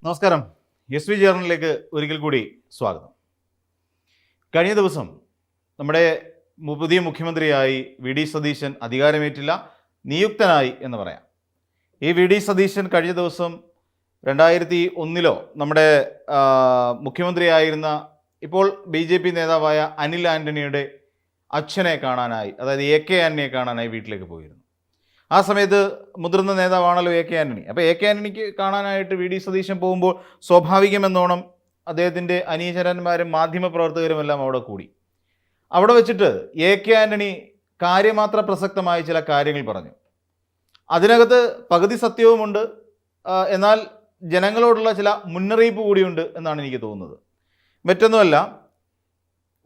നമസ്കാരം. S V ജേർണലിലേക്ക് ഒരിക്കൽ കൂടി സ്വാഗതം. കഴിഞ്ഞ ദിവസം നമ്മുടെ പുതിയ മുഖ്യമന്ത്രിയായി വി ഡി സതീശൻ അധികാരമേറ്റില്ല, നിയുക്തനായി എന്ന് പറയാം. ഈ വി ഡി സതീശൻ കഴിഞ്ഞ ദിവസം 2001 നമ്മുടെ മുഖ്യമന്ത്രിയായിരുന്ന ഇപ്പോൾ BJP നേതാവായ അനിൽ ആൻ്റണിയുടെ അച്ഛനെ കാണാനായി, അതായത് AK ആൻ്റണിയെ കാണാനായി വീട്ടിലേക്ക് പോയിരുന്നു. ആ സമയത്ത് മുതിർന്ന നേതാവാണല്ലോ AK ആൻ്റണി. അപ്പോൾ AK ആൻ്റണിക്ക് കാണാനായിട്ട് വി ഡി സതീശൻ പോകുമ്പോൾ സ്വാഭാവികമെന്നോണം അദ്ദേഹത്തിൻ്റെ അനുചരന്മാരും മാധ്യമപ്രവർത്തകരുമെല്ലാം അവിടെ കൂടി. അവിടെ വെച്ചിട്ട് AK ആൻ്റണി കാര്യമാത്ര പ്രസക്തമായ ചില കാര്യങ്ങൾ പറഞ്ഞു. അതിനകത്ത് പകുതി സത്യവുമുണ്ട്, എന്നാൽ ജനങ്ങളോടുള്ള ചില മുന്നറിയിപ്പ് കൂടിയുണ്ട് എന്നാണ് എനിക്ക് തോന്നുന്നത്. മറ്റൊന്നുമല്ല,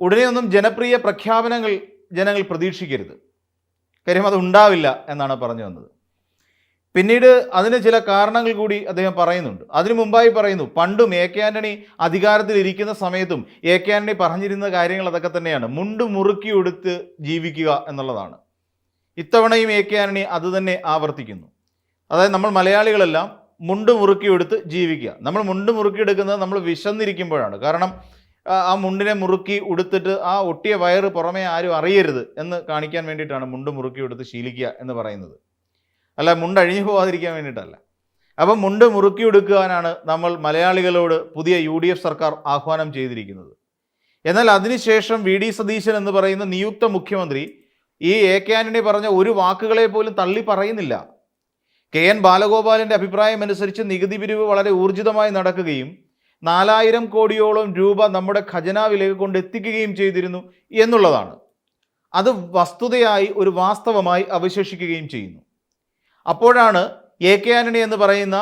ഉടനെയൊന്നും ജനപ്രിയ പ്രഖ്യാപനങ്ങൾ ജനങ്ങൾ പ്രതീക്ഷിക്കരുത്, കാര്യം അത് ഉണ്ടാവില്ല എന്നാണ് പറഞ്ഞു വന്നത്. പിന്നീട് അതിന് ചില കാരണങ്ങൾ കൂടി അദ്ദേഹം പറയുന്നുണ്ട്. അതിനു മുമ്പായി പറയുന്നു, പണ്ടും AK ആൻ്റണി അധികാരത്തിൽ ഇരിക്കുന്ന സമയത്തും AK ആൻ്റണി പറഞ്ഞിരുന്ന കാര്യങ്ങൾ അതൊക്കെ തന്നെയാണ്. മുണ്ട് മുറുക്കി എടുത്ത് ജീവിക്കുക എന്നുള്ളതാണ്. ഇത്തവണയും AK ആൻ്റണി അത് തന്നെ ആവർത്തിക്കുന്നു. അതായത് നമ്മൾ മലയാളികളെല്ലാം മുണ്ട് മുറുക്കിയെടുത്ത് ജീവിക്കുക. നമ്മൾ മുണ്ട് മുറുക്കിയെടുക്കുന്നത് നമ്മൾ വിശന്നിരിക്കുമ്പോഴാണ്. കാരണം ആ മുണ്ടിനെ മുറുക്കി ഉടുത്തിട്ട് ആ ഒട്ടിയ വയറ് പുറമേ ആരും അറിയരുത് എന്ന് കാണിക്കാൻ വേണ്ടിയിട്ടാണ് മുണ്ട് മുറുക്കിയെടുത്ത് ശീലിക്കുക എന്ന് പറയുന്നത്, അല്ല മുണ്ട് അഴിഞ്ഞു പോകാതിരിക്കാൻ വേണ്ടിയിട്ടല്ല. അപ്പം മുണ്ട് മുറുക്കിയെടുക്കാനാണ് നമ്മൾ മലയാളികളോട് പുതിയ UDF സർക്കാർ ആഹ്വാനം ചെയ്തിരിക്കുന്നത്. എന്നാൽ അതിനുശേഷം വി ഡി സതീശൻ എന്ന് പറയുന്ന നിയുക്ത മുഖ്യമന്ത്രി ഈ AK ആൻ്റണി പറഞ്ഞ ഒരു വാക്കുകളെ പോലും തള്ളി പറയുന്നില്ല. KN ബാലഗോപാലിൻ്റെ അഭിപ്രായം അനുസരിച്ച് നികുതി പിരിവ് വളരെ ഊർജിതമായി നടക്കുകയും 4000 കോടിയോളം രൂപ നമ്മുടെ ഖജനാവിലേക്ക് കൊണ്ടെത്തിക്കുകയും ചെയ്തിരുന്നു എന്നുള്ളതാണ്. അത് വസ്തുതയായി, ഒരു വാസ്തവമായി അവശേഷിക്കുകയും ചെയ്യുന്നു. അപ്പോഴാണ് AK ആൻ്റണി എന്ന് പറയുന്ന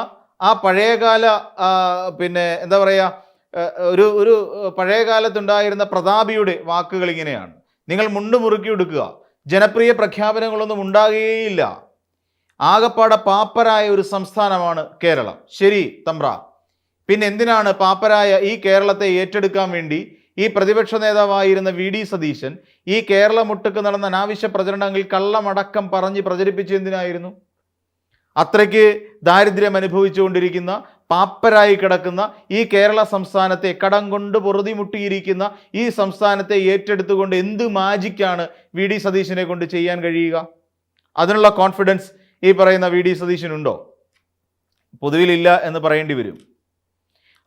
ആ പഴയകാല എന്താ പറയുക, ഒരു പഴയകാലത്തുണ്ടായിരുന്ന പ്രതാപിയുടെ വാക്കുകൾ ഇങ്ങനെയാണ്: നിങ്ങൾ മുണ്ട് മുറുക്കി എടുക്കുക, ജനപ്രിയ പ്രഖ്യാപനങ്ങളൊന്നും ഉണ്ടാകുകയില്ല, ആകപ്പാടെ പാപ്പരായ ഒരു സംസ്ഥാനമാണ് കേരളം. ശരി തമ്പ്ര, പിന്നെ എന്തിനാണ് പാപ്പരായ ഈ കേരളത്തെ ഏറ്റെടുക്കാൻ വേണ്ടി ഈ പ്രതിപക്ഷ നേതാവായിരുന്ന വി ഡി സതീശൻ ഈ കേരളമൊട്ടുക്ക് നടന്ന അനാവശ്യ പ്രചരണങ്ങൾ കള്ളമടക്കം പറഞ്ഞ് പ്രചരിപ്പിച്ച് എന്തിനായിരുന്നു? അത്രയ്ക്ക് ദാരിദ്ര്യം അനുഭവിച്ചുകൊണ്ടിരിക്കുന്ന, പാപ്പരായി കിടക്കുന്ന ഈ കേരള സംസ്ഥാനത്തെ, കടം കൊണ്ട് പൊറുതിമുട്ടിയിരിക്കുന്ന ഈ സംസ്ഥാനത്തെ ഏറ്റെടുത്തുകൊണ്ട് എന്ത് മാജിക്കാണ് വി ഡി സതീശനെ കൊണ്ട് ചെയ്യാൻ കഴിയുക? അതിനുള്ള കോൺഫിഡൻസ് ഈ പറയുന്ന വി ഡി സതീശനുണ്ടോ? പൊതുവിലില്ല എന്ന് പറയേണ്ടി വരും.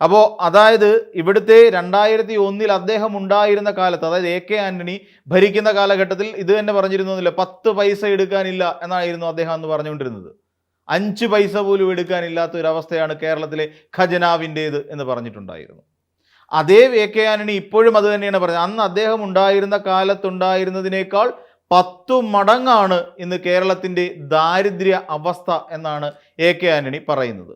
അപ്പോൾ അതായത് ഇവിടുത്തെ 2001 അദ്ദേഹം ഉണ്ടായിരുന്ന കാലത്ത്, അതായത് AK ആൻ്റണി ഭരിക്കുന്ന കാലഘട്ടത്തിൽ ഇത് തന്നെ പറഞ്ഞിരുന്നില്ല, 10 പൈസ എടുക്കാനില്ല എന്നായിരുന്നു അദ്ദേഹം അന്ന് പറഞ്ഞുകൊണ്ടിരുന്നത്. 5 പൈസ പോലും എടുക്കാനില്ലാത്ത ഒരവസ്ഥയാണ് കേരളത്തിലെ ഖജനാവിൻ്റേത് എന്ന് പറഞ്ഞിട്ടുണ്ടായിരുന്നു. അതേ AK ആൻ്റണി ഇപ്പോഴും അത് തന്നെയാണ് പറഞ്ഞത്. അന്ന് അദ്ദേഹം ഉണ്ടായിരുന്ന കാലത്തുണ്ടായിരുന്നതിനേക്കാൾ 10 മടങ്ങാണ് ഇന്ന് കേരളത്തിൻ്റെ ദാരിദ്ര്യ അവസ്ഥ എന്നാണ് AK ആൻ്റണി പറയുന്നത്.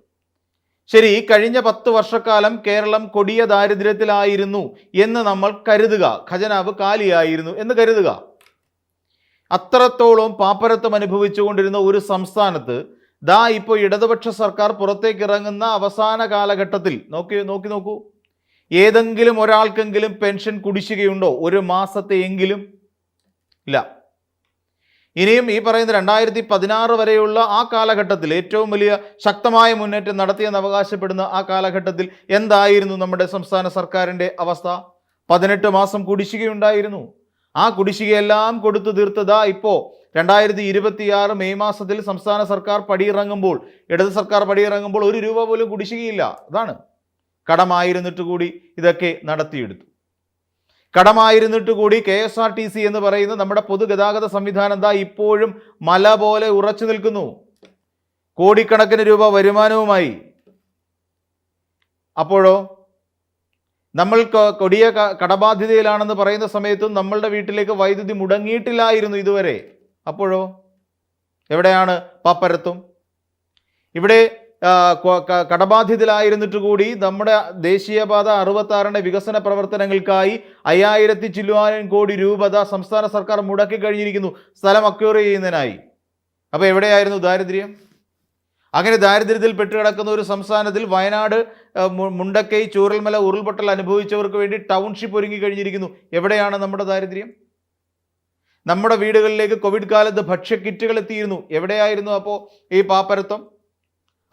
ശരി, കഴിഞ്ഞ 10 വർഷക്കാലം കേരളം കൊടിയ ദാരിദ്ര്യത്തിലായിരുന്നു എന്ന് നമ്മൾ കരുതുക, ഖജനാവ് കാലിയായിരുന്നു എന്ന് കരുതുക. അത്രത്തോളം പാപ്പരത്വം അനുഭവിച്ചുകൊണ്ടിരുന്ന ഒരു സംസ്ഥാനത്ത് ദാ ഇപ്പോൾ ഇടതുപക്ഷ സർക്കാർ പുറത്തേക്ക് ഇറങ്ങുന്ന അവസാന കാലഘട്ടത്തിൽ നോക്കൂ, ഏതെങ്കിലും ഒരാൾക്കെങ്കിലും പെൻഷൻ കുടിശ്ശികയുണ്ടോ? ഒരു മാസത്തെ എങ്കിലും ഇല്ല. ഇനിയും ഈ പറയുന്ന 2016 വരെയുള്ള ആ കാലഘട്ടത്തിൽ ഏറ്റവും വലിയ ശക്തമായ മുന്നേറ്റം നടത്തിയെന്ന് അവകാശപ്പെടുന്ന ആ കാലഘട്ടത്തിൽ എന്തായിരുന്നു നമ്മുടെ സംസ്ഥാന സർക്കാരിൻ്റെ അവസ്ഥ? 18 മാസം കുടിശ്ശികയുണ്ടായിരുന്നു. ആ കുടിശ്ശികയെല്ലാം കൊടുത്തു തീർത്തതാ ഇപ്പോൾ 2026 മെയ് മാസത്തിൽ സംസ്ഥാന സർക്കാർ പടിയിറങ്ങുമ്പോൾ, ഇടത് സർക്കാർ പടിയിറങ്ങുമ്പോൾ 1 രൂപ പോലും കുടിശ്ശികയില്ല. അതാണ് കടമായിരുന്നിട്ട് കൂടി ഇതൊക്കെ നടത്തിയെടുത്തു. കടമായിരുന്നിട്ട് കൂടി KSRTC എന്ന് പറയുന്ന നമ്മുടെ പൊതുഗതാഗത സംവിധാനം ദാ ഇപ്പോഴും മല പോലെ ഉറച്ചു നിൽക്കുന്നു, കോടിക്കണക്കിന് രൂപ വരുമാനവുമായി. അപ്പോഴോ നമ്മൾ കൊടിയ കടബാധ്യതയിലാണെന്ന് പറയുന്ന സമയത്തും നമ്മളുടെ വീട്ടിലേക്ക് വൈദ്യുതി മുടങ്ങിയിട്ടില്ലായിരുന്നു ഇതുവരെ. അപ്പോഴോ എവിടെയാണ് പാപ്പരത്വം? ഇവിടെ കടബാധ്യതയിലായിരുന്നിട്ട് കൂടി നമ്മുടെ ദേശീയപാത 66 വികസന പ്രവർത്തനങ്ങൾക്കായി 5000 ചില്ലുവാനും കോടി രൂപ സംസ്ഥാന സർക്കാർ മുടക്കി കഴിഞ്ഞിരിക്കുന്നു, സ്ഥലം അക്വയർ ചെയ്യുന്നതിനായി. അപ്പോൾ എവിടെയായിരുന്നു ദാരിദ്ര്യം? അങ്ങനെ ദാരിദ്ര്യത്തിൽ പെട്ടുകിടക്കുന്ന ഒരു സംസ്ഥാനത്തിൽ വയനാട്, മുണ്ടക്കൈ, ചൂരൽമല ഉരുൾപൊട്ടൽ അനുഭവിച്ചവർക്ക് വേണ്ടി ടൗൺഷിപ്പ് ഒരുങ്ങി കഴിഞ്ഞിരിക്കുന്നു. എവിടെയാണ് നമ്മുടെ ദാരിദ്ര്യം? നമ്മുടെ വീടുകളിലേക്ക് കോവിഡ് കാലത്ത് ഭക്ഷ്യക്കിറ്റുകൾ എത്തിയിരുന്നു. എവിടെയായിരുന്നു അപ്പോൾ ഈ പാപ്പരത്വം?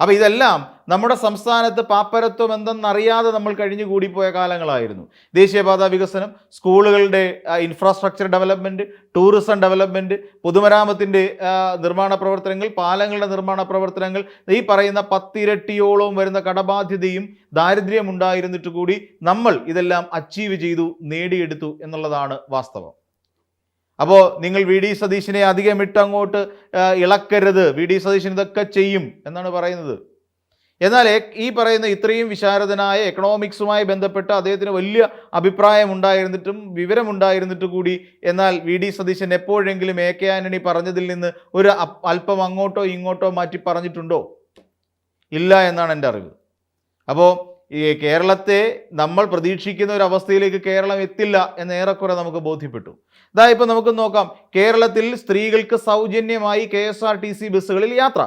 അപ്പോൾ ഇതെല്ലാം നമ്മുടെ സംസ്ഥാനത്ത് പാപ്പരത്വം എന്തെന്നറിയാതെ നമ്മൾ കഴിഞ്ഞുകൂടിപ്പോയ കാലങ്ങളായിരുന്നു. ദേശീയപാത വികസനം, സ്കൂളുകളുടെ ഇൻഫ്രാസ്ട്രക്ചർ ഡെവലപ്മെൻറ്റ്, ടൂറിസം ഡെവലപ്മെൻറ്റ്, പൊതുമരാമത്തിൻ്റെ നിർമ്മാണ പ്രവർത്തനങ്ങൾ, പാലങ്ങളുടെ നിർമ്മാണ പ്രവർത്തനങ്ങൾ, ഈ പറയുന്ന 10 ഇരട്ടിയോളം വരുന്ന കടബാധ്യതയും ദാരിദ്ര്യമുണ്ടായിരുന്നിട്ട് കൂടി നമ്മൾ ഇതെല്ലാം അച്ചീവ് ചെയ്തു, നേടിയെടുത്തു എന്നുള്ളതാണ് വാസ്തവം. അപ്പോൾ നിങ്ങൾ വി ഡി സതീശനെ അധികം ഇട്ടങ്ങോട്ട് ഇളക്കരുത്, വി ഡി സതീശൻ ഇതൊക്കെ ചെയ്യും എന്നാണ് പറയുന്നത്. എന്നാൽ ഈ പറയുന്ന ഇത്രയും വിശാരദനായ എക്കണോമിക്സുമായി ബന്ധപ്പെട്ട് അദ്ദേഹത്തിന് വലിയ അഭിപ്രായം ഉണ്ടായിരുന്നിട്ടും വിവരമുണ്ടായിരുന്നിട്ട് കൂടി എന്നാൽ വി ഡി സതീശൻ എപ്പോഴെങ്കിലും എ കെ ആന്റണി പറഞ്ഞതിൽ നിന്ന് ഒരു അല്പം അങ്ങോട്ടോ ഇങ്ങോട്ടോ മാറ്റി പറഞ്ഞിട്ടുണ്ടോ? ഇല്ല എന്നാണ് എൻ്റെ അറിവ്. അപ്പോൾ ഈ കേരളത്തെ നമ്മൾ പ്രതീക്ഷിക്കുന്ന ഒരു അവസ്ഥയിലേക്ക് കേരളം എത്തില്ല എന്ന് ഏറെക്കുറെ നമുക്ക് ബോധ്യപ്പെട്ടു. ഇപ്പോൾ നമുക്ക് നോക്കാം, കേരളത്തിൽ സ്ത്രീകൾക്ക് സൗജന്യമായി KSRTC ബസ്സുകളിൽ യാത്ര.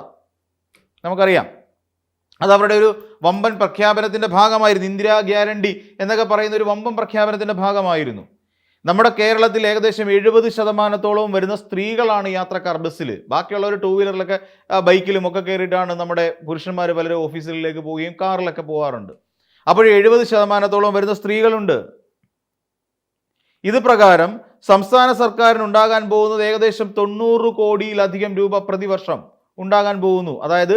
നമുക്കറിയാം, അത് അവരുടെ ഒരു വമ്പൻ പ്രഖ്യാപനത്തിൻ്റെ ഭാഗമായിരുന്നു. ഇന്ദിരാ ഗ്യാരണ്ടി എന്നൊക്കെ പറയുന്ന ഒരു വമ്പൻ പ്രഖ്യാപനത്തിൻ്റെ ഭാഗമായിരുന്നു. നമ്മുടെ കേരളത്തിൽ ഏകദേശം 70% വരുന്ന സ്ത്രീകളാണ് യാത്രക്കാർ ബസ്സിൽ. ബാക്കിയുള്ളവർ 2 വീലറിലൊക്കെ ബൈക്കിലും ഒക്കെ കയറിയിട്ടാണ് നമ്മുടെ പുരുഷന്മാർ പലരും ഓഫീസുകളിലേക്ക് പോവുകയും കാറിലൊക്കെ പോകാറുണ്ട്. അപ്പോൾ 70% വരുന്ന സ്ത്രീകളുണ്ട്. ഇത് പ്രകാരം സംസ്ഥാന സർക്കാരിന് ഉണ്ടാകാൻ പോകുന്നത് ഏകദേശം 90 കോടിയിലധികം രൂപ പ്രതിവർഷം ഉണ്ടാകാൻ പോകുന്നു. അതായത്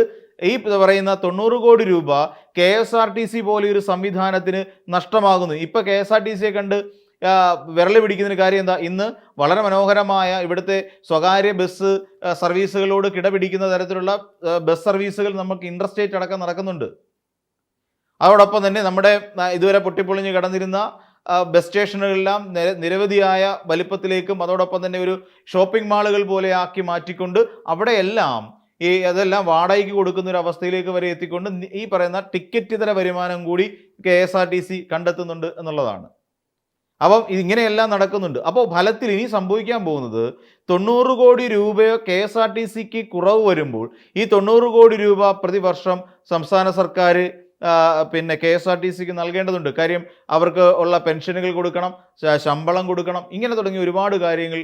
ഈ പറയുന്ന 90 കോടി രൂപ KSRTC പോലെ ഒരു സംവിധാനത്തിന് നഷ്ടമാകുന്നു. ഇപ്പോൾ KSRTCയെ കണ്ട് വിരൽ പിടിക്കുന്നതിന് കാര്യം എന്താ? ഇന്ന് വളരെ മനോഹരമായ ഇവിടുത്തെ സ്വകാര്യ ബസ് സർവീസുകളോട് കിടപിടിക്കുന്ന തരത്തിലുള്ള ബസ് സർവീസുകൾ നമുക്ക് ഇൻട്രസ്റ്റേറ്റ് അടക്കം നടക്കുന്നുണ്ട്. അതോടൊപ്പം തന്നെ നമ്മുടെ ഇതുവരെ പൊട്ടിപ്പൊളിഞ്ഞ് കിടന്നിരുന്ന ബസ് സ്റ്റേഷനുകളെല്ലാം നിരവധിയായ വലിപ്പത്തിലേക്കും അതോടൊപ്പം തന്നെ ഒരു ഷോപ്പിംഗ് മാളുകൾ പോലെ ആക്കി മാറ്റിക്കൊണ്ട് അവിടെയെല്ലാം അതെല്ലാം വാടകയ്ക്ക് കൊടുക്കുന്ന ഒരു അവസ്ഥയിലേക്ക് വരെ എത്തിക്കൊണ്ട് ഈ പറയുന്ന ടിക്കറ്റ് ഇതര വരുമാനം കൂടി KSRTC കണ്ടെത്തുന്നുണ്ട് എന്നുള്ളതാണ്. അപ്പം ഇങ്ങനെയെല്ലാം നടക്കുന്നുണ്ട്. അപ്പോൾ ഫലത്തിൽ ഇനി സംഭവിക്കാൻ പോകുന്നത് 90 കോടി രൂപയോ KSRTCക്ക് കുറവ് വരുമ്പോൾ ഈ 90 കോടി രൂപ പ്രതിവർഷം സംസ്ഥാന സർക്കാർ പിന്നെ KSRTCക്ക് നൽകേണ്ടതുണ്ട്. കാര്യം അവർക്ക് ഉള്ള പെൻഷനുകൾ കൊടുക്കണം, ശമ്പളം കൊടുക്കണം, ഇങ്ങനെ തുടങ്ങി ഒരുപാട് കാര്യങ്ങൾ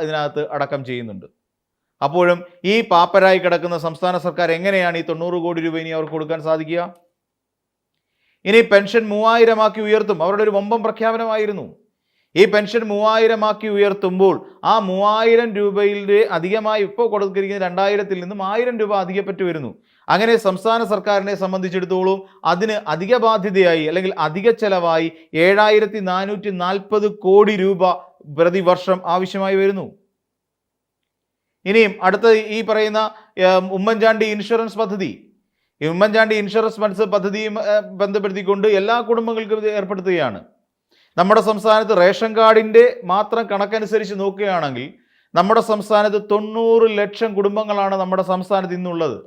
ഇതിനകത്ത് അടക്കം ചെയ്യുന്നുണ്ട്. അപ്പോഴും ഈ പാപ്പരായി കിടക്കുന്ന സംസ്ഥാന സർക്കാർ എങ്ങനെയാണ് ഈ 90 കോടി രൂപ ഇനി അവർക്ക് കൊടുക്കാൻ സാധിക്കുക? ഇനി പെൻഷൻ 3000 ആക്കി ഉയർത്തും. അവരുടെ ഒരു വമ്പൻ പ്രഖ്യാപനമായിരുന്നു. ഈ പെൻഷൻ 3000 ആക്കി ഉയർത്തുമ്പോൾ ആ 3000 രൂപയിലെ അധികമായി ഇപ്പോൾ കൊടുത്തിരിക്കുന്ന 2000-ൽ നിന്നും 1000 രൂപ അധികപ്പറ്റ് വരുന്നു. അങ്ങനെ സംസ്ഥാന സർക്കാരിനെ സംബന്ധിച്ചിടത്തോളം അതിന് അധിക ബാധ്യതയായി അല്ലെങ്കിൽ അധിക ചെലവായി 7440 കോടി രൂപ പ്രതിവർഷം ആവശ്യമായി വരുന്നു. ഇനിയും അടുത്ത ഈ പറയുന്ന ഉമ്മൻചാണ്ടി ഇൻഷുറൻസ് പദ്ധതി, ഈ ഉമ്മൻചാണ്ടി ഇൻഷുറൻസ് പദ്ധതിയും ബന്ധപ്പെടുത്തിക്കൊണ്ട് എല്ലാ കുടുംബങ്ങൾക്കും ഇത് ഏർപ്പെടുത്തുകയാണ്. നമ്മുടെ സംസ്ഥാനത്ത് റേഷൻ കാർഡിൻ്റെ മാത്രം കണക്കനുസരിച്ച് നോക്കുകയാണെങ്കിൽ നമ്മുടെ സംസ്ഥാനത്ത് 90 ലക്ഷം കുടുംബങ്ങളാണ് നമ്മുടെ സംസ്ഥാനത്ത് ഇന്നുള്ളത്.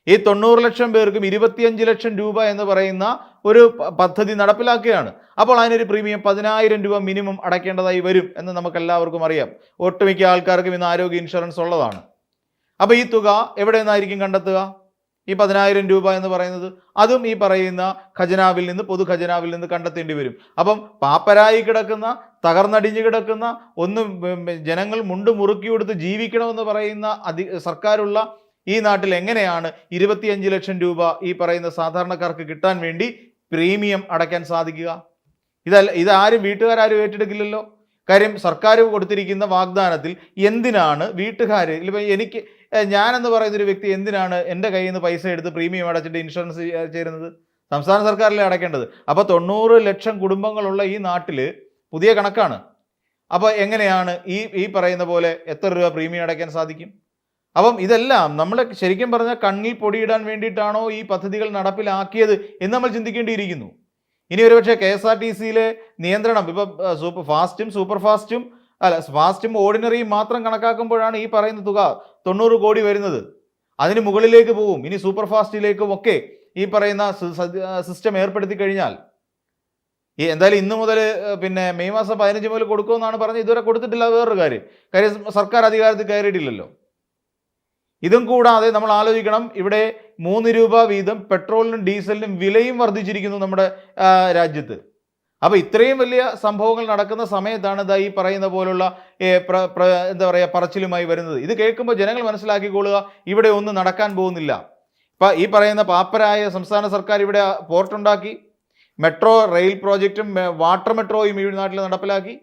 ഈ 90 ലക്ഷം പേർക്കും 25 ലക്ഷം രൂപ എന്ന് പറയുന്ന ഒരു പദ്ധതി നടപ്പിലാക്കുകയാണ്. അപ്പോൾ അതിനൊരു പ്രീമിയം 10000 രൂപ മിനിമം അടയ്ക്കേണ്ടതായി വരും എന്ന് നമുക്കെല്ലാവർക്കും അറിയാം. ഒട്ടുമിക്ക ആൾക്കാർക്കും ഇന്ന് ആരോഗ്യ ഇൻഷുറൻസ് ഉള്ളതാണ്. അപ്പോൾ ഈ തുക എവിടെ നിന്നായിരിക്കും കണ്ടെത്തുക? ഈ 10000 രൂപ എന്ന് പറയുന്നത് അതും ഈ പറയുന്ന ഖജനാവിൽ നിന്ന്, പൊതു ഖജനാവിൽ നിന്ന് കണ്ടെത്തേണ്ടി വരും. അപ്പം പാപ്പരായി കിടക്കുന്ന, തകർന്നടിഞ്ഞു കിടക്കുന്ന, ഒന്നും ജനങ്ങൾ മുണ്ട് മുറുക്കി കൊടുത്ത് ജീവിക്കണമെന്ന് പറയുന്ന സർക്കാരുള്ള ഈ നാട്ടിൽ എങ്ങനെയാണ് 25 ലക്ഷം രൂപ ഈ പറയുന്ന സാധാരണക്കാർക്ക് കിട്ടാൻ വേണ്ടി പ്രീമിയം അടയ്ക്കാൻ സാധിക്കുക? ഇതാരും വീട്ടുകാരും ഏറ്റെടുക്കില്ലല്ലോ. കാര്യം സർക്കാർ കൊടുത്തിരിക്കുന്ന വാഗ്ദാനത്തിൽ എന്തിനാണ് വീട്ടുകാർ, ഇപ്പോൾ ഞാനെന്ന് പറയുന്നൊരു വ്യക്തി എന്തിനാണ് എൻ്റെ കയ്യിൽ നിന്ന് പൈസ എടുത്ത് പ്രീമിയം അടച്ചിട്ട് ഇൻഷുറൻസ് ചേരുന്നത്? സംസ്ഥാന സർക്കാരിലെ അടയ്ക്കേണ്ടത്. അപ്പോൾ 90 ലക്ഷം കുടുംബങ്ങളുള്ള ഈ നാട്ടിൽ പുതിയ കണക്കാണ്. അപ്പോൾ എങ്ങനെയാണ് ഈ പറയുന്ന പോലെ എത്ര രൂപ പ്രീമിയം അടയ്ക്കാൻ സാധിക്കും? അപ്പം ഇതെല്ലാം നമ്മൾ ശരിക്കും പറഞ്ഞാൽ കണ്ണിൽ പൊടിയിടാൻ വേണ്ടിയിട്ടാണോ ഈ പദ്ധതികൾ നടപ്പിലാക്കിയത് എന്ന് നമ്മൾ ചിന്തിക്കേണ്ടിയിരിക്കുന്നു. ഇനി ഒരുപക്ഷെ KSRTCയിലെ നിയന്ത്രണം ഇപ്പോൾ ഫാസ്റ്റും സൂപ്പർ ഫാസ്റ്റും ഫാസ്റ്റും ഓർഡിനറിയും മാത്രം കണക്കാക്കുമ്പോഴാണ് ഈ പറയുന്ന തുക 90 കോടി വരുന്നത്. അതിന് മുകളിലേക്ക് പോവും. ഇനി സൂപ്പർ ഫാസ്റ്റിലേക്കും ഒക്കെ ഈ പറയുന്ന സിസ്റ്റം ഏർപ്പെടുത്തി കഴിഞ്ഞാൽ എന്തായാലും ഇന്ന് മുതൽ പിന്നെ മെയ് മാസം 15 മുതൽ കൊടുക്കുമെന്നാണ് പറഞ്ഞത്. ഇതുവരെ കൊടുത്തിട്ടില്ല. വേറൊരു കാര്യം സർക്കാർ അധികാരത്തിൽ കയറിയിട്ടില്ലല്ലോ. ഇതും കൂടാതെ നമ്മൾ ആലോചിക്കണം, ഇവിടെ 3 രൂപ വീതം പെട്രോളിനും ഡീസലിനും വിലയും വർദ്ധിച്ചിരിക്കുന്നു നമ്മുടെ രാജ്യത്ത്. അപ്പോൾ ഇത്രയും വലിയ സംഭവങ്ങൾ നടക്കുന്ന സമയത്താണ് ഈ പറയുന്ന പോലുള്ള എന്താ പറയുക പറച്ചിലുമായി വരുന്നത്. ഇത് കേൾക്കുമ്പോൾ ജനങ്ങൾ മനസ്സിലാക്കിക്കൊള്ളുക, ഇവിടെ ഒന്നും നടക്കാൻ പോകുന്നില്ല. ഇപ്പം ഈ പറയുന്ന പാപ്പരായ സംസ്ഥാന സർക്കാർ ഇവിടെ പോർട്ടുണ്ടാക്കി, മെട്രോ റെയിൽ പ്രോജക്റ്റും വാട്ടർ മെട്രോയും ഈ നാട്ടിൽ നടപ്പിലാക്കി,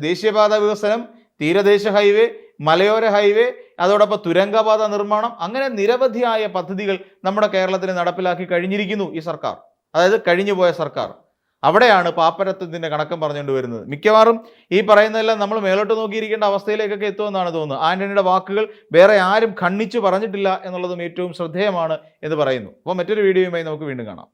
ദേശീയപാത വികസനം, തീരദേശ ഹൈവേ, മലയോര ഹൈവേ, അതോടൊപ്പം തുരങ്കപാത നിർമ്മാണം, അങ്ങനെ നിരവധിയായ പദ്ധതികൾ നമ്മുടെ കേരളത്തിൽ നടപ്പിലാക്കി കഴിഞ്ഞിരിക്കുന്നു ഈ സർക്കാർ, അതായത് കഴിഞ്ഞുപോയ സർക്കാർ. അവിടെയാണ് പാപ്പരത്വത്തിൻ്റെ കണക്കം പറഞ്ഞുകൊണ്ട് വരുന്നത്. മിക്കവാറും ഈ പറയുന്നതെല്ലാം നമ്മൾ മേലോട്ട് നോക്കിയിരിക്കേണ്ട അവസ്ഥയിലേക്കൊക്കെ എത്തുമെന്നാണ് തോന്നുന്നത്. ആന്റണിയുടെ വാക്കുകൾ വേറെ ആരും ഖണ്ഡിച്ചു പറഞ്ഞിട്ടില്ല എന്നുള്ളതും ഏറ്റവും ശ്രദ്ധേയമാണ് എന്ന് പറയുന്നു. അപ്പോൾ മറ്റൊരു വീഡിയോയുമായി നമുക്ക് വീണ്ടും കാണാം.